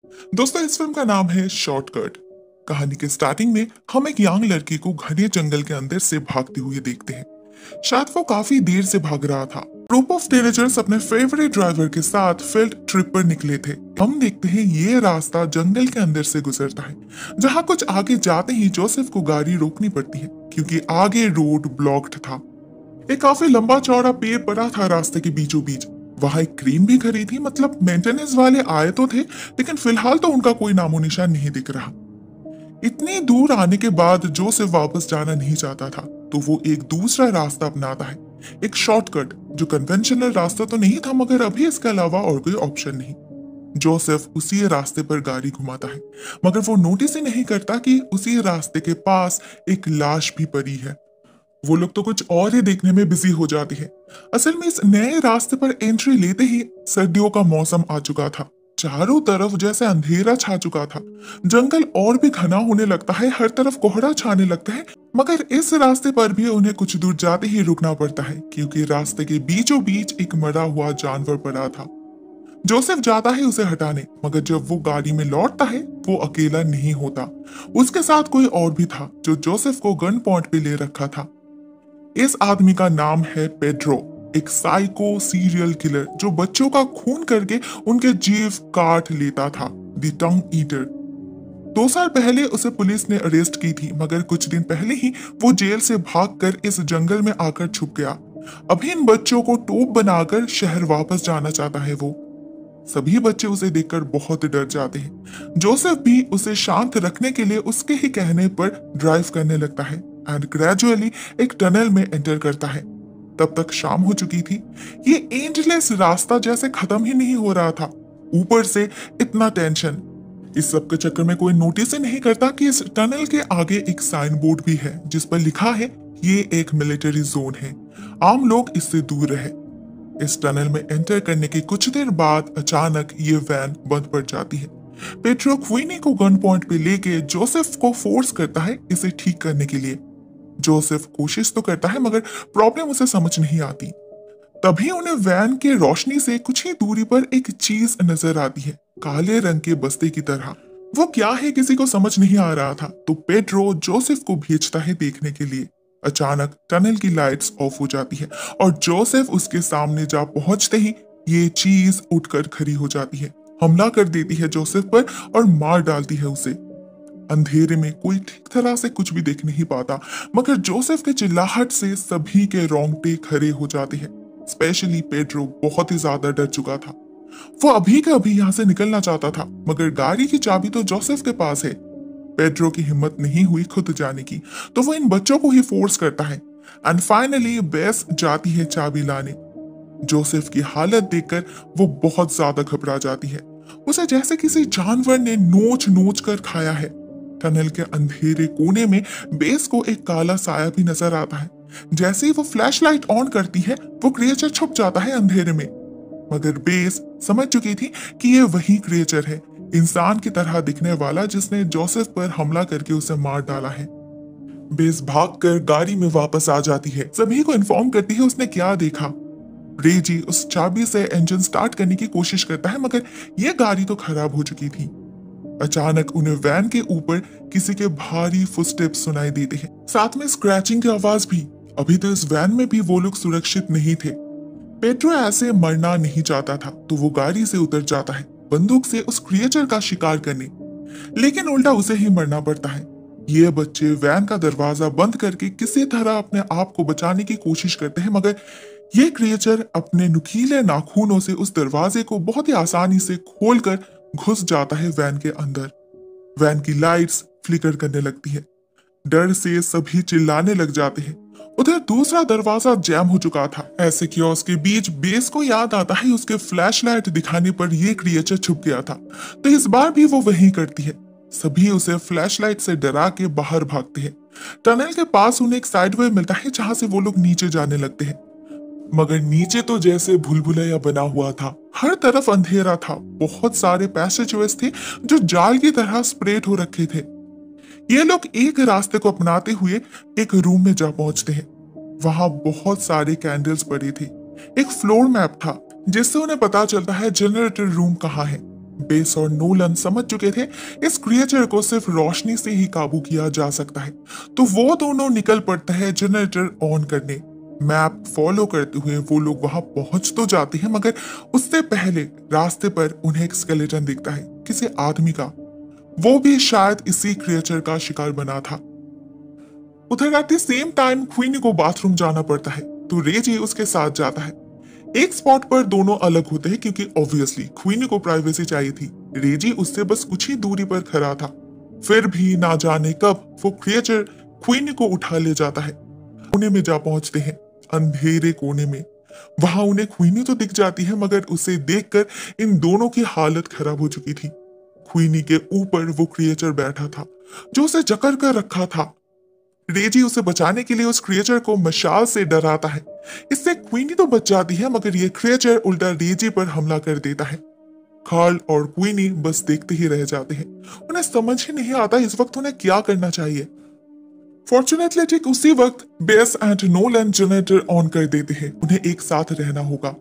दोस्तों, इस फिल्म का नाम है शॉर्टकट। कहानी के स्टार्टिंग में हम एक यंग लड़की को घने जंगल के अंदर से भागते हुए देखते हैं। शायद वो काफी देर से भाग रहा था। ग्रुप ऑफ टीनेजर्स अपने फेवरेट ड्राइवर के साथ फील्ड ट्रिप पर निकले थे। हम देखते हैं ये रास्ता जंगल के अंदर से गुजरता है, जहाँ कुछ आगे जाते ही जोसेफ को गाड़ी रोकनी पड़ती है क्योंकि आगे रोड ब्लॉक्ड था। एक काफी लंबा चौड़ा पेड़ पड़ा था रास्ते के बीचों बीच। वहां एक क्रेन भी खड़ी थी, मतलब मेंटेनेंस वाले आए तो थे, लेकिन फिलहाल तो उनका कोई नामो निशान नहीं दिख रहा। इतनी दूर आने के बाद जोसेफ वापस जाना नहीं चाहता था, तो वो एक दूसरा रास्ता अपनाता है, एक शॉर्टकट जो कन्वेंशनल रास्ता तो नहीं था, मगर अभी इसके अलावा और कोई ऑप्शन नहीं। जोसेफ उसी रास्ते पर गाड़ी घुमाता है, मगर वो नोटिस ही नहीं करता कि उसी रास्ते के पास एक लाश भी पड़ी है। वो लोग तो कुछ और ही देखने में बिजी हो जाती है। असल में इस नए रास्ते पर एंट्री लेते ही सर्दियों का मौसम आ चुका था। चारों तरफ जैसे अंधेरा छा चुका था। जंगल और भी घना होने लगता है, हर तरफ कोहरा छाने लगता है। मगर इस रास्ते पर भी उन्हें कुछ दूर जाते ही रुकना पड़ता है, क्योंकि रास्ते के बीचों बीच एक मरा हुआ जानवर पड़ा था। जोसेफ जाता है उसे हटाने, मगर जब वो गाड़ी में लौटता है वो अकेला नहीं होता। उसके साथ कोई और भी था जो जोसेफ को गन पॉइंट पे ले रखा था। इस आदमी का नाम है पेड्रो, एक साइको सीरियल किलर जो बच्चों का खून करके उनके जीव काट लेता था। The tongue eater. 2 साल पहले उसे पुलिस ने अरेस्ट की थी, मगर कुछ दिन पहले ही वो जेल से भागकर इस जंगल में आकर छुप गया। अभी इन बच्चों को टोप बनाकर शहर वापस जाना चाहता है वो। सभी बच्चे उसे देखकर बहुत डर जाते हैं। जोसेफ भी उसे शांत रखने के लिए उसके ही कहने पर ड्राइव करने लगता है एंड ग्रेजुअली एक टनल में एंटर करता है। तब तक शाम हो चुकी थी। ये एंडलेस रास्ता जैसे खत्म ही नहीं हो रहा था। ऊपर से इतना टेंशन। इस सब के चक्कर में कोई नोटिस ही नहीं करता कि इस टनल के आगे एक साइन बोर्ड भी है जिस पर लिखा है ये एक मिलिट्री जोन है, आम लोग इससे दूर रहे। इस टनल में एंटर करने के कुछ देर बाद अचानक ये वैन बंद पड़ जाती है। पेट्रो क्वीनी को गन पॉइंट पे लेके जोसेफ को फोर्स करता है इसे ठीक करने के लिए। जोसेफ कोशिश तो करता है, मगर प्रॉब्लम उसे समझ नहीं आती। तभी उन्हें वैन के रोशनी से कुछ ही दूरी पर एक चीज नजर आती है, काले रंग के बस्ते की तरह। वो क्या है किसी को समझ नहीं आ रहा था, तो पेड्रो जोसेफ को भेजता है देखने के लिए। अचानक टनल की लाइट्स ऑफ हो जाती है और जोसेफ उसके सामने जा पहुंचते ही ये चीज उठकर खड़ी हो जाती है, हमला कर देती है जोसेफ पर और मार डालती है उसे। अंधेरे में कोई ठीक तरह से कुछ भी देख नहीं पाता, मगर जोसेफ के चिल्लाहट से सभी के रोंगटे खड़े हो जाते हैं। स्पेशली पेड्रो बहुत ही ज्यादा डर चुका था। वो अभी के अभी यहाँ से निकलना चाहता था, मगर गाड़ी की चाबी तो जोसेफ के पास है। पेड्रो की हिम्मत नहीं हुई खुद जाने की, तो वो इन बच्चों को ही फोर्स करता है एंड फाइनली बेस जाती है चाबी लाने। जोसेफ की हालत देखकर वो बहुत ज्यादा घबरा जाती है। उसे जैसे किसी जानवर ने नोच नोच कर खाया है। टनल के अंधेरे कोने में बेस को एक काला साया भी नजर आता है। जैसे ही वो फ्लैशलाइट ऑन करती है वो क्रिएचर छुप जाता है अंधेरे में। मगर बेस समझ चुकी थी कि ये वही क्रिएचर है, इंसान की तरह दिखने वाला जिसने जोसेफ पर हमला करके उसे मार डाला है। बेस भागकर गाड़ी में वापस आ जाती है, सभी को इन्फॉर्म करती है उसने क्या देखा। रेजी उस चाबी से इंजन स्टार्ट करने की कोशिश करता है, मगर यह गाड़ी तो खराब हो चुकी थी। अचानक उन्हें वैन के ऊपर किसी के भारी फुटस्टेप्स सुनाई देते हैं, साथ में स्क्रैचिंग की आवाज भी। अभी तो इस वैन में भी वो लोग सुरक्षित नहीं थे। पेट्रो ऐसे मरना नहीं चाहता था, तो वो गाड़ी से उतर जाता है बंदूक से उस क्रिएचर का शिकार करने, लेकिन उल्टा उसे ही मरना पड़ता है। ये बच्चे वैन का दरवाजा बंद करके किसी तरह अपने आप को बचाने की कोशिश करते हैं, मगर ये क्रिएचर अपने नुकीले नाखूनों से उस दरवाजे को बहुत ही आसानी से खोलकर घुस जाता है वैन के अंदर। वैन की लाइट्स फ्लिकर करने लगती है। डर से सभी चिल्लाने लग जाते हैं। उधर दूसरा दरवाजा जैम हो चुका था। ऐसे कियोस्क के बीच बेस को याद आता है उसके फ्लैशलाइट दिखाने पर ये क्रिएचर छुप गया था, तो इस बार भी वो वही करती है। सभी उसे फ्लैशलाइट से डरा के बाहर भागते हैं। टनल के पास उन्हें एक साइडवे मिलता है जहां से वो लोग नीचे जाने लगते हैं, मगर नीचे तो जैसे भूलभुलैया बना हुआ था। हर तरफ अंधेरा था। बहुत सारे पैसेजवेज थे जो जाल की तरह स्प्रेड हो रखे थे। ये लोग एक रास्ते को अपनाते हुए एक रूम में जा पहुंचते हैं। वहां बहुत सारे कैंडल्स पड़े थे। एक फ्लोर मैप था जिससे उन्हें पता चलता है जनरेटर रूम कहाँ है। बेस और नोलन समझ चुके थे इस क्रिएचर को सिर्फ रोशनी से ही काबू किया जा सकता है, तो वो दोनों निकल पड़ते हैं जनरेटर ऑन करने। मैप फॉलो करते हुए वो लोग वहां पहुंच तो जाते हैं, मगर उससे पहले रास्ते पर उन्हें एक स्केलेटन दिखता है, किसी आदमी का। वो भी शायद इसी क्रिएचर का शिकार बना था। उधर एट द सेम टाइम क्वीनी को बाथरूम जाना पड़ता है, तो रेजी उसके साथ जाता है। एक स्पॉट पर दोनों अलग होते हैं क्योंकि ऑब्वियसली क्वीनी को प्राइवेसी चाहिए थी। रेजी उससे बस कुछ ही दूरी पर खड़ा था। फिर भी ना जाने कब वो क्रिएचर क्वीनी को उठा ले जाता है। कोने में जा पहुंचते हैं, अंधेरे कोने में। वहां उन्हें क्वीनी तो दिख जाती है, मगर उसे देखकर इन दोनों की हालत खराब हो चुकी थी। क्वीनी के ऊपर वो क्रिएचर बैठा था जो उसे जकड़ कर रखा था। रेजी उसे बचाने के लिए उस क्रिएचर को मशाल से डराता है। इससे क्वीनी तो बच जाती है, मगर ये क्रिएचर उल्टा रेजी पर हमला कर देता है। कार्ल और क्वीनी बस देखते ही रह जाते हैं। उन्हें समझ ही नहीं आता इस वक्त उन्हें क्या करना चाहिए। फॉर्चुनेटली ठीक उसी वक्त base and Nolan generator on कर देते हैं। उन्हें एक साथ रहना होगा।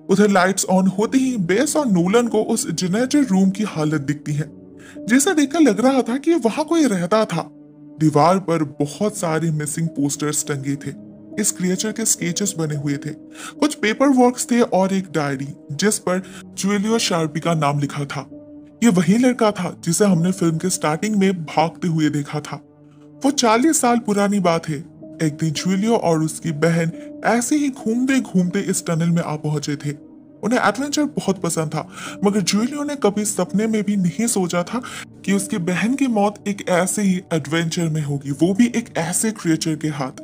उधर लाइट्स ऑन होते ही बेस और नोलन को उस जनरेटर रूम की हालत दिखती है, जिसे देखकर लग रहा था कि वहां कोई रहता था। दीवार पर बहुत सारे मिसिंग पोस्टर्स टंगे थे। इस क्रिएचर के स्केचेस बने हुए थे, कुछ पेपर वर्क्स थे और एक डायरी जिस पर जुएलियो शार्पी का नाम लिखा था। ये वही लड़का था जिसे हमने फिल्म के स्टार्टिंग में भागते हुए देखा था। वो 40 साल पुरानी बात है। एक दिन जुएलियो और उसकी बहन ऐसे ही घूमते घूमते इस टनल में आ पहुंचे थे। उन्हें एडवेंचर बहुत पसंद था, मगर जुएलियो ने कभी सपने में भी नहीं सोचा था कि उसकी बहन की मौत एक ऐसे ही एडवेंचर में होगी, वो भी एक ऐसे क्रिएचर के हाथ।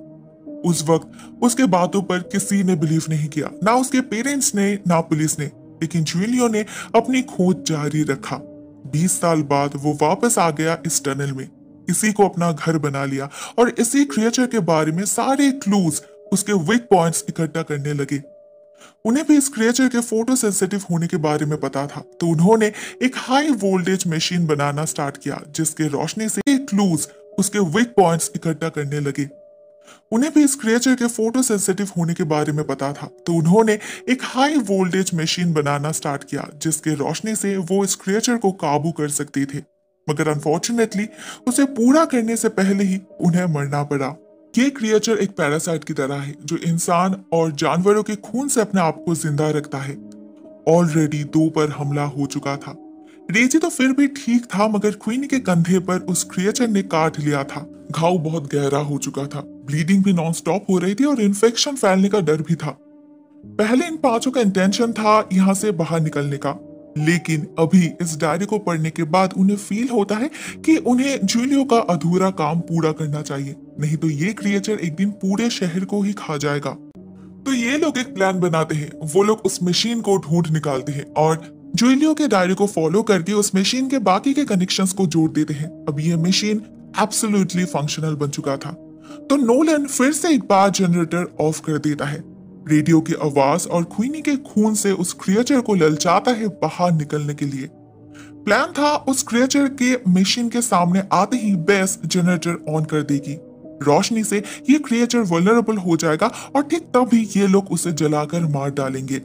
उस वक्त उसके बातों पर किसी ने बिलीव नहीं किया, ना उसके पेरेंट्स ने ना पुलिस ने। लेकिन जुएलियो ने अपनी खोज जारी रखा। 20 साल बाद वो वापस आ गया इस टनल में, इसी को अपना घर बना लिया और इसी क्रिएचर के बारे में सारे क्लूज, उसके वीक पॉइंट्स इकट्ठा करने लगे। उन्हें भी इस क्रिएचर के फोटो सेंसिटिव होने के बारे में पता था, तो उन्होंने एक हाई वोल्टेज मशीन बनाना स्टार्ट किया जिसके रोशनी से क्लूज, उसके वीक पॉइंट्स इकट्ठा करने लगे। उन्हें भी इस क्रिएचर के फोटो सेंसिटिव होने के बारे में पता था, तो उन्होंने एक हाई वोल्टेज मशीन बनाना स्टार्ट किया जिसके रोशनी से वो इस क्रिएचर को काबू कर सकते थे। मगर अनफॉर्चुनेटली उसे पूरा करने से पहले ही उन्हें मरना पड़ा। ये क्रिएचर एक पैरासाइट की तरह है जो इंसान और जानवरों के खून से अपने आप को जिंदा रखता है। ऑलरेडी 2 पर हमला हो चुका था। रेजी तो फिर भी ठीक था, मगर क्वीनी के कंधे पर उस क्रिएचर ने काट लिया था। घाव बहुत गहरा हो चुका था, ब्लीडिंग भी नॉन स्टॉप हो रही थी और इन्फेक्शन फैलने का डर भी था। पहले इन 5 का इंटेंशन था यहाँ से बाहर निकलने का, लेकिन अभी इस डायरी को पढ़ने के बाद उन्हें फील होता है कि उन्हें जुएलियो का अधूरा काम पूरा करना चाहिए, नहीं तो ये क्रिएचर एक दिन पूरे शहर को ही खा जाएगा। तो ये लोग एक प्लान बनाते हैं। वो लोग उस मशीन को ढूंढ निकालते हैं और जुएलियो के डायरी को फॉलो करके उस मशीन के बाकी के कनेक्शंस को जोड़ देते हैं। अब ये मशीन एब्सोल्युटली फंक्शनल बन चुका था। तो नोलन फिर से एक बार जनरेटर ऑफ कर देता है। रेडियो की आवाज और क्वीनी के खून से उस क्रिएचर को ललचाता है बाहर निकलने के लिए। प्लान था उस क्रिएचर के मशीन के सामने आते ही बेस जनरेटर ऑन कर देगी। रोशनी से ये क्रिएचर वल्नरेबल हो जाएगा और ठीक तभी ये लोग उसे जलाकर मार डालेंगे।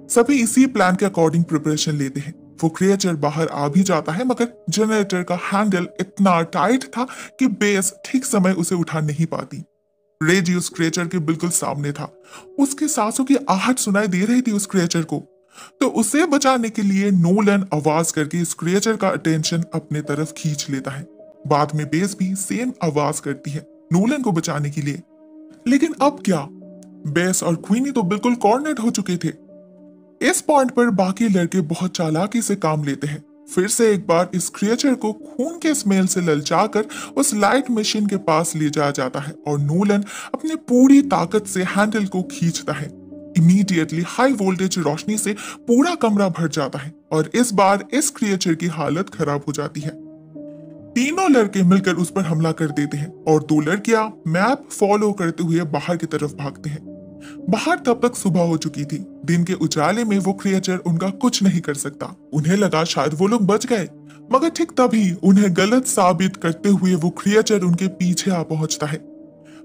सभी इसी प्लान के अकॉर्डिंग प्रिपरेशन लेते हैं। वो क्रिएचर बाहर आ भी जाता है, मगर जनरेटर का हैंडल इतना टाइट था कि बेस ठीक समय उसे उठा नहीं पाती। रेजी उस क्रिएचर के बिल्कुल सामने था। उसके सांसों की आहट सुनाई दे रही थी उस क्रिएचर को। तो उसे बचाने के लिए नोलन आवाज करके इस क्रिएचर का अटेंशन अपने तरफ खींच लेता है। बाद में बेस भी सेम आवाज करती है नोलन को बचाने के लिए। लेकिन अब क्या? बेस और क्वीनी तो बिल्कुल कॉर्नर्ड हो चुके थे। इस पॉइंट पर बाकी लड़के बहुत चालाकी से काम लेते हैं। फिर से एक बार इस क्रिएचर को खून के स्मेल से ललचाकर उस लाइट मशीन के पास ले जाया जाता है और नोलन अपनी पूरी ताकत से हैंडल को खींचता है। इमीडिएटली हाई वोल्टेज रोशनी से पूरा कमरा भर जाता है और इस बार इस क्रिएचर की हालत खराब हो जाती है। तीनों लड़के मिलकर उस पर हमला कर देते हैं और 2 लड़कियां मैप फॉलो करते हुए बाहर की तरफ भागते हैं। बाहर तब तक सुबह हो चुकी थी। दिन के उजाले में वो क्रिएचर उनका कुछ नहीं कर सकता। उन्हें लगा शायद वो लोग बच गए, मगर ठीक तभी उन्हें गलत साबित करते हुए वो क्रिएचर उनके पीछे आ पहुंचता है।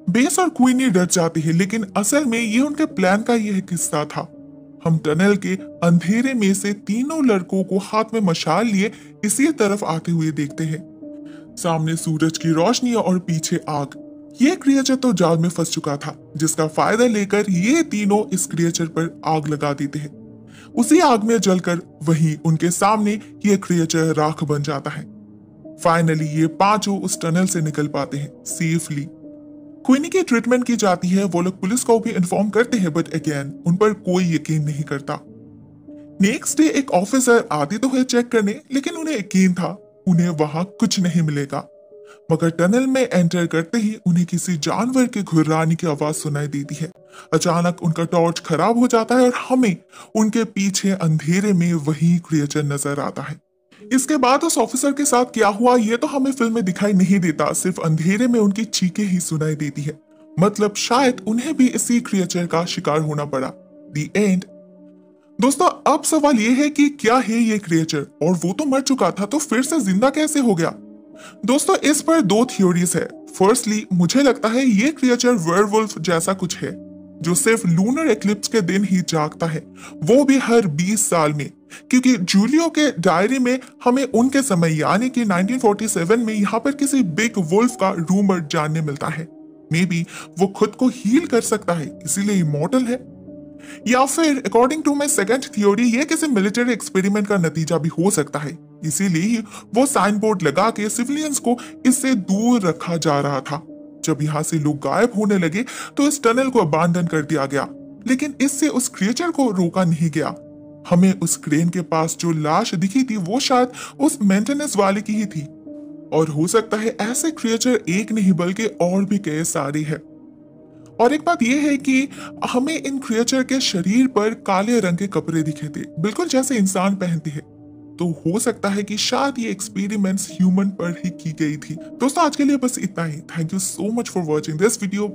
बेस और क्वीनी डर जाती है, लेकिन असल में ये उनके प्लान का यह हिस्सा था। हम टनल के अंधेरे में से तीनों लड़कों को हाथ में मशाल लिए इसी तरफ आते हुए देखते हैं। सामने सूरज की रोशनी और पीछे आग। ये क्रिएचर तो जाल में फंस चुका था, जिसका फायदा लेकर ये तीनों इस क्रिएचर पर आग लगा देते हैं। उसी आग में जलकर वहीं उनके सामने ये क्रिएचर राख बन जाता है। फाइनली ये पांचों उस टनल से निकल पाते हैं सेफली। क्वीनी की ट्रीटमेंट की जाती है। वो लोग पुलिस को भी इन्फॉर्म करते हैं, बट अगेन उन पर कोई यकीन नहीं करता। नेक्स्ट डे एक ऑफिसर आते तो है चेक करने, लेकिन उन्हें यकीन था उन्हें वहां कुछ नहीं मिलेगा। मगर टनल में एंटर करते ही उन्हें किसी जानवर के घुर्राने की आवाज सुनाई देती है। अचानक उनका टॉर्च खराब हो जाता है और हमें उनके पीछे अंधेरे में वही क्रिएचर नजर आता है। इसके बाद उस ऑफिसर के साथ क्या हुआ ये तो हमें फिल्म में दिखाई नहीं देता, सिर्फ अंधेरे में उनकी चीखें ही सुनाई देती है। मतलब शायद उन्हें भी इसी क्रिएचर का शिकार होना पड़ा। The end. दोस्तों अब सवाल ये है कि क्या है ये क्रिएचर, और वो तो मर चुका था तो फिर से जिंदा कैसे हो गया? दोस्तों इस पर दो थ्योरीज है। फर्स्टली मुझे लगता है ये क्रिएचर वेयरवुल्फ जैसा कुछ है, जो सिर्फ लूनर एक्लिप्स के दिन ही जागता है, वो भी हर 20 साल में। क्योंकि जूलियो के डायरी में हमें उनके समय यानी कि 1947 में यहाँ पर किसी बिग वुल्फ का रूमर जानने मिलता है। मे बी वो खुद को हील कर सकता है, इसीलिए इमॉर्टल है। या फिर according to my second theory ये किसी मिलिट्री एक्सपेरिमेंट का नतीजा भी हो सकता है, इसीलिए वो साइन बोर्ड लगा के सिविलियंस को इससे दूर रखा जा रहा था। जब यहाँ से लोग गायब होने लगे तो इस टनल को अबांडन कर दिया गया, लेकिन इससे उस क्रिएचर को रोका नहीं गया। हमें उस क्रेन के पास जो लाश दिखी थी वो शायद उस मेंटेनेंस वाले की ही थी, और हो सकता है ऐसे क्रिएचर एक नहीं बल्कि और भी कई सारे हैं। और एक बात यह है कि हमें इन क्रिएचर के शरीर पर काले रंग के कपड़े दिखे थे, बिल्कुल जैसे इंसान पहनते हैं। तो हो सकता है कि शायद ये एक्सपेरिमेंट्स ह्यूमन पर ही की गई थी। दोस्तों आज के लिए बस इतना ही। Thank you so much for watching this video.